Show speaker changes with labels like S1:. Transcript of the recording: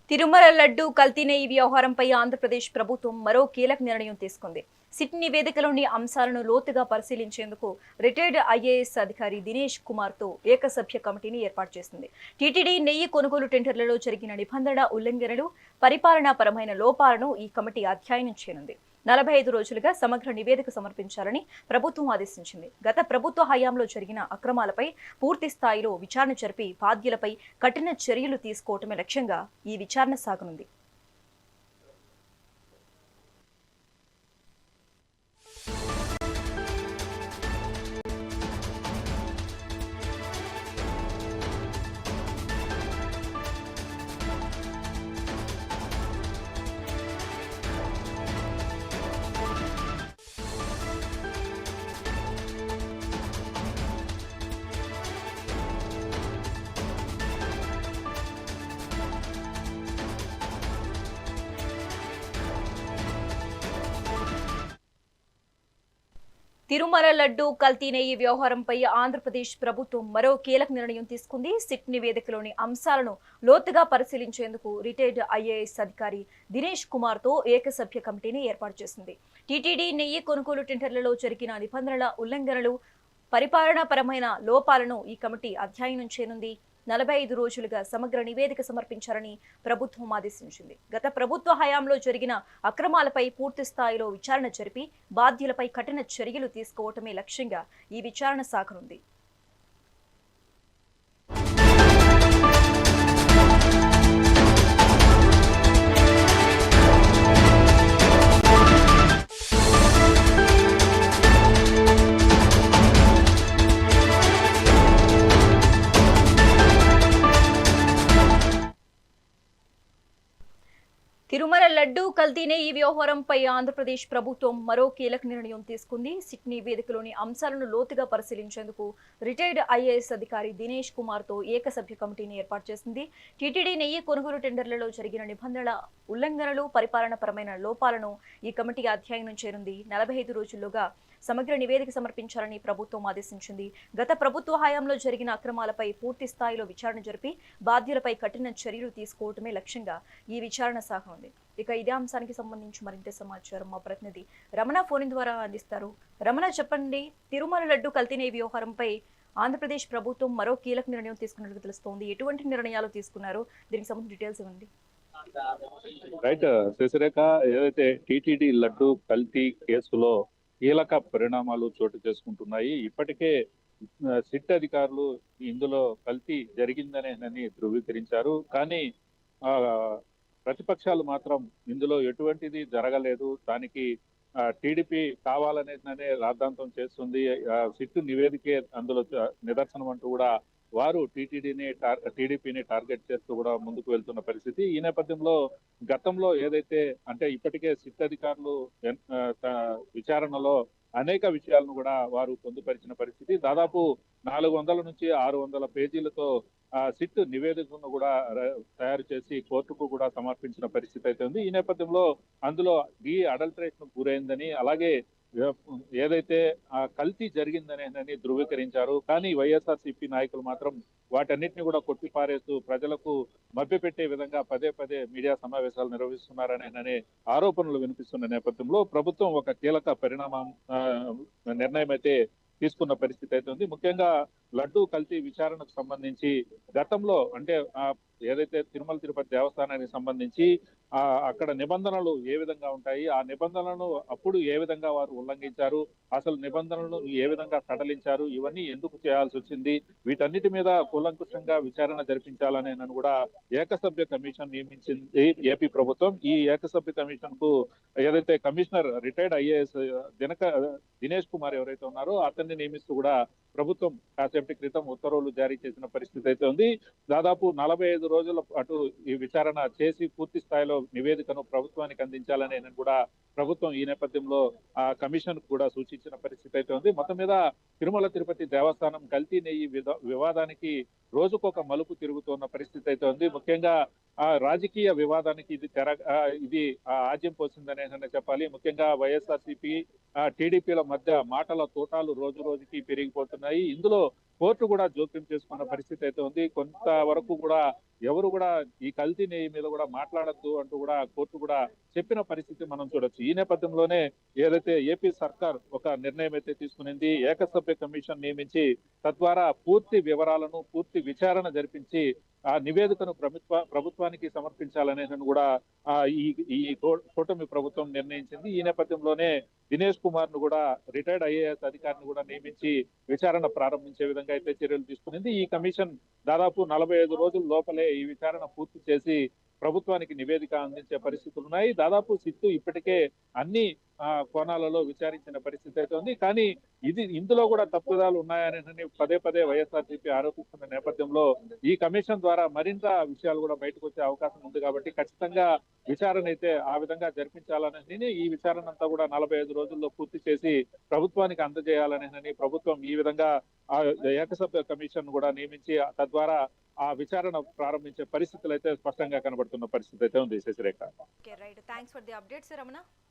S1: తిరుమల లడ్డు కల్తీ నెయ్యి వ్యవహారంపై ఆంధ్రప్రదేశ్ ప్రభుత్వం మరో కీలక నిర్ణయం తీసుకుంది. సిట్ నివేదికలోని అంశాలను లోతుగా పరిశీలించేందుకు రిటైర్డ్ ఐఏఎస్ అధికారి దినేష్ కుమార్ తో ఏకసభ్య కమిటీని ఏర్పాటు చేసింది. టీటీడీ నెయ్యి కొనుగోలు టెండర్లలో జరిగిన నిబంధన ఉల్లంఘనలు, పరిపాలనాపరమైన లోపాలను ఈ కమిటీ అధ్యయనం చేయనుంది. 45 రోజులుగా సమగ్ర నివేదిక సమర్పించాలని ప్రభుత్వం ఆదేశించింది. గత ప్రభుత్వ హయాంలో జరిగిన అక్రమాలపై పూర్తి స్థాయిలో విచారణ జరిపి బాధ్యులపై కఠిన చర్యలు తీసుకోవటమే లక్ష్యంగా ఈ విచారణ సాగనుంది. తిరుమల లడ్డు కల్తీ నెయ్యి వ్యవహారంపై ఆంధ్రప్రదేశ్ ప్రభుత్వం మరో కీలక నిర్ణయం తీసుకుంది. సిట్ నివేదికలోని అంశాలను లోతుగా పరిశీలించేందుకు రిటైర్డ్ ఐఏఎస్ అధికారి దినేష్ కుమార్ తో ఏకసభ్య కమిటీని ఏర్పాటు చేసింది. టీటీడీ నెయ్యి కొనుగోలు టెండర్లలో జరిగిన నిబంధనల ఉల్లంఘనలు, పరిపాలనాపరమైన లోపాలను ఈ కమిటీ అధ్యయనం చేయనుంది. 45 రోజులుగా సమగ్ర నివేదిక సమర్పించాలని ప్రభుత్వం ఆదేశించింది. గత ప్రభుత్వ హయాంలో జరిగిన అక్రమాలపై పూర్తి స్థాయిలో విచారణ జరిపి బాధ్యులపై కఠిన చర్యలు తీసుకోవటమే లక్ష్యంగా ఈ విచారణ సాగనుంది. తిరుమల లడ్డు కల్తీ నెయ్యి వ్యవహారంపై ఆంధ్రప్రదేశ్ ప్రభుత్వం మరో కీలక నిర్ణయం తీసుకుంది. సిట్ నివేదికలోని అంశాలను లోతుగా పరిశీలించేందుకు రిటైర్డ్ ఐఏఎస్ అధికారి దినేష్ కుమార్ తో ఏకసభ్య కమిటీని ఏర్పాటు చేసింది. టీటీడీ నెయ్యి కొనుగోలు టెండర్లలో జరిగిన నిబంధనల ఉల్లంఘనలు, పరిపాలనపరమైన లోపాలను ఈ కమిటీ అధ్యయనం చేయనుంది. 45 రోజుల్లోగా సమగ్ర నివేదిక సమర్పించాలని ప్రభుత్వం ఆదేశించింది. గత ప్రభుత్వ హయాంలో జరిగిన అక్రమాలపై పూర్తి స్థాయిలో విచారణ జరిపి బాధ్యులపై కఠిన చర్యలు తీసుకోవటమే లక్ష్యంగా ఈ విచారణ సాగనుంది. ఇక ఇదే అంశానికి సంబంధించి మరింత సమాచారం మా ప్రతినిధి రమణ ఫోన్ ద్వారా అందిస్తారు. రమణ, చెప్పండి, తిరుమల లడ్డు కల్తీ నెయ్యి వ్యవహారంపై ఆంధ్రప్రదేశ్ ప్రభుత్వం మరో కీలక నిర్ణయం తీసుకున్నట్లు తెలుస్తోంది. ఎటువంటి నిర్ణయాలు తీసుకున్నారు? దీనికి సంబంధించిన డీటెయిల్స్ ఇవ్వండి.
S2: రైట్ శశిరేఖ, ఏదైతే టీటీడీ లడ్డు కల్తీ కేసులో కీలక పరిణామాలు చోటు చేసుకుంటున్నాయి. ఇప్పటికే సిట్ అధికారులు ఇందులో కల్తీ జరిగిందనేనని ధృవీకరించారు. కానీ ఆ ప్రతిపక్షాలు మాత్రం ఇందులో ఎటువంటిది జరగలేదు, దానికి టీడీపీ కావాలనే రాద్ధాంతం చేస్తుంది, సిట్ నివేదికే అందులో నిదర్శనం అంటూ కూడా వారు టీడీపీని టార్గెట్ చేస్తూ కూడా ముందుకు వెళ్తున్న పరిస్థితి. ఈ నేపథ్యంలో గతంలో ఏదైతే అంటే ఇప్పటికే సిట్ అధికారులు విచారణలో అనేక విషయాలను కూడా వారు పొందుపరిచిన పరిస్థితి. దాదాపు 400 నుంచి 600 పేజీలతో సిట్ నివేదికను కూడా తయారు చేసి కోర్టుకు కూడా సమర్పించిన పరిస్థితి అయితే ఉంది. ఈ నేపథ్యంలో అందులో అడల్టరేషన్ గురైందని, అలాగే ఏదైతే కల్తీ జరిగిందనేది ధృవీకరించారు. కానీ వైఎస్ఆర్సీపీ నాయకులు మాత్రం వాటన్నిటిని కూడా కొట్టిపారేస్తూ ప్రజలకు మభ్యపెట్టే విధంగా పదే పదే మీడియా సమావేశాలు నిర్వహిస్తున్నారనే ఆరోపణలు వినిపిస్తున్న నేపథ్యంలో ప్రభుత్వం ఒక కీలక నిర్ణయం అయితే తీసుకున్న పరిస్థితి అయితే ఉంది. ముఖ్యంగా లడ్డు కల్తీ విచారణకు సంబంధించి గతంలో అంటే ఏదైతే తిరుమల తిరుపతి దేవస్థానానికి సంబంధించి అక్కడ నిబంధనలు ఏ విధంగా ఉంటాయి, ఆ నిబంధనలను అప్పుడు ఏ విధంగా వారు ఉల్లంఘించారు, అసలు నిబంధనలను ఏ విధంగా సడలించారు, ఇవన్నీ ఎందుకు చేయాల్సి వచ్చింది, వీటన్నిటి మీద కూలంకుషంగా విచారణ జరిపించాలని కూడా ఏకసభ్య కమిషన్ నియమించింది ఏపీ ప్రభుత్వం. ఈ ఏకసభ్య కమిషన్ కు ఏదైతే commissioner retired IAS Dinesh Kumar ఎవరైతే ఉన్నారో అతన్ని నియమిస్తూ కూడా ప్రభుత్వం కాసేపటి క్రితం ఉత్తర్వులు జారీ చేసిన పరిస్థితి అయితే ఉంది. దాదాపు 45 రోజుల పాటు ఈ విచారణ చేసి పూర్తి స్థాయిలో నివేదికను ప్రభుత్వానికి అందించాలని కూడా ప్రభుత్వం ఈ నేపథ్యంలో ఆ కమిషన్ కూడా సూచించిన పరిస్థితి అయితే ఉంది. మొత్తం మీద తిరుమల తిరుపతి దేవస్థానం కల్తీ నెయ్యి వివాదానికి రోజుకొక మలుపు తిరుగుతున్న పరిస్థితి అయితే ఉంది. ముఖ్యంగా ఆ రాజకీయ వివాదానికి ఇది ఆజ్యం పోసిందనే చెప్పాలి. ముఖ్యంగా వైఎస్ఆర్సీపీ టీడీపీల మధ్య మాటల తోటాలు రోజు రోజుకి పెరిగిపోతున్నాయి. ఇందులో కోర్టు కూడా జోక్యం చేసుకున్న పరిస్థితి అయితే ఉంది. కొంతవరకు కూడా ఎవరు కూడా ఈ కల్తీ నెయ్యి మీద కూడా మాట్లాడద్దు అంటూ కూడా కోర్టు కూడా చెప్పిన పరిస్థితి మనం చూడొచ్చు. ఈ నేపథ్యంలోనే ఏదైతే ఏపీ సర్కార్ ఒక నిర్ణయం అయితే తీసుకునింది, ఏకసభ్య కమిషన్ నియమించి తద్వారా పూర్తి వివరాలను పూర్తి విచారణ జరిపించి ఆ నివేదికను ప్రభుత్వానికి సమర్పించాలనే కూడా ఆ ఈ ఈ కూటమి ప్రభుత్వం నిర్ణయించింది. ఈ నేపథ్యంలోనే దినేష్ కుమార్ ను కూడా రిటైర్డ్ ఐఏఎస్ అధికారిని కూడా నియమించి విచారణ ప్రారంభించే విధంగా అయితే చర్యలు తీసుకునింది. ఈ కమిషన్ దాదాపు 45 రోజుల లోపలే ఈ విచారణ పూర్తి చేసి ప్రభుత్వానికి నివేదిక అందించే పరిస్థితులు ఉన్నాయి. దాదాపు సిట్టు ఇప్పటికే అన్ని కోణాలలో విచారించిన పరిస్థితి అయితే ఉంది. కానీ ఇందులో కూడా తప్పుదాలు ఉన్నాయని పదే పదే వైఎస్ఆర్సీపీ ఆరోపిస్తున్న నేపథ్యంలో ఈ కమిషన్ ద్వారా మరింత విషయాలు కూడా బయటకు వచ్చే అవకాశం ఉంది కాబట్టి ఖచ్చితంగా విచారణ అయితే ఆ విధంగా జరిపించాలని, ఈ విచారణ అంతా కూడా 45 రోజుల్లో పూర్తి చేసి ప్రభుత్వానికి అందజేయాలని ప్రభుత్వం ఈ విధంగా ఆ ఏకసభ్య కమిషన్ కూడా నియమించి తద్వారా ఆ విచారణ ప్రారంభించే పరిస్థితులు అయితే స్పష్టంగా కనబడుతున్న పరిస్థితి అయితే ఉంది Shashirekha.
S1: Okay right, thanks for the updates Ramana.